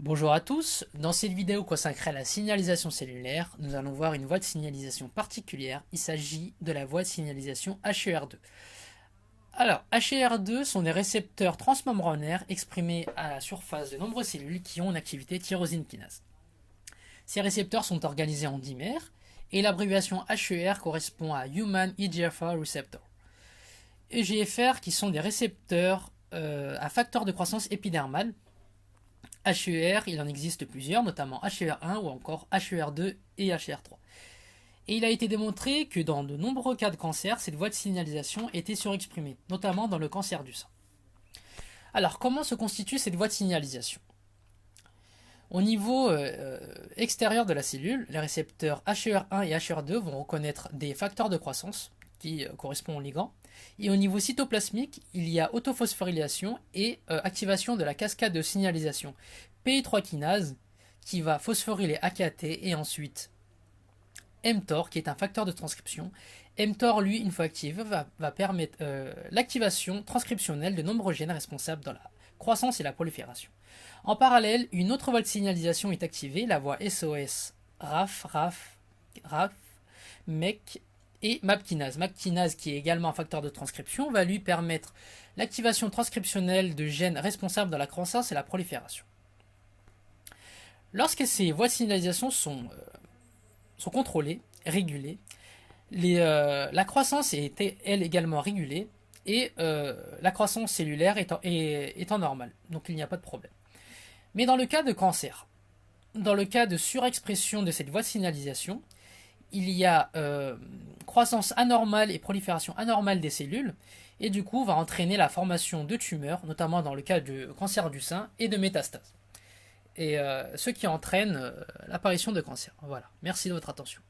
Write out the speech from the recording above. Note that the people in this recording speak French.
Bonjour à tous, dans cette vidéo consacrée à la signalisation cellulaire, nous allons voir une voie de signalisation particulière, il s'agit de la voie de signalisation HER2. Alors, HER2 sont des récepteurs transmembranaires exprimés à la surface de nombreuses cellules qui ont une activité tyrosine kinase. Ces récepteurs sont organisés en dimères et l'abréviation HER correspond à Human EGFR Receptor. EGFR qui sont des récepteurs à facteur de croissance épidermale. HER, il en existe plusieurs, notamment HER1 ou encore HER2 et HER3. Et il a été démontré que dans de nombreux cas de cancer, cette voie de signalisation était surexprimée, notamment dans le cancer du sein. Alors, comment se constitue cette voie de signalisation? Au niveau extérieur de la cellule, les récepteurs HER1 et HER2 vont reconnaître des facteurs de croissance qui correspondent aux ligands. Et au niveau cytoplasmique, il y a autophosphorylation et activation de la cascade de signalisation PI3 kinase qui va phosphoryler AKT et ensuite mTOR qui est un facteur de transcription. mTOR, lui, une fois activé, va permettre l'activation transcriptionnelle de nombreux gènes responsables dans la croissance et la prolifération. En parallèle, une autre voie de signalisation est activée, la voie SOS, RAF, MEC et MAP kinase. MAP kinase, qui est également un facteur de transcription, va lui permettre l'activation transcriptionnelle de gènes responsables de la croissance et la prolifération. Lorsque ces voies de signalisation sont contrôlées, régulées, la croissance est elle également régulée et la croissance cellulaire est en normale, donc il n'y a pas de problème. Mais dans le cas de cancer, dans le cas de surexpression de cette voie de signalisation, il y a croissance anormale et prolifération anormale des cellules, et du coup va entraîner la formation de tumeurs, notamment dans le cas du cancer du sein et de métastases. Et ce qui entraîne l'apparition de cancer. Voilà, merci de votre attention.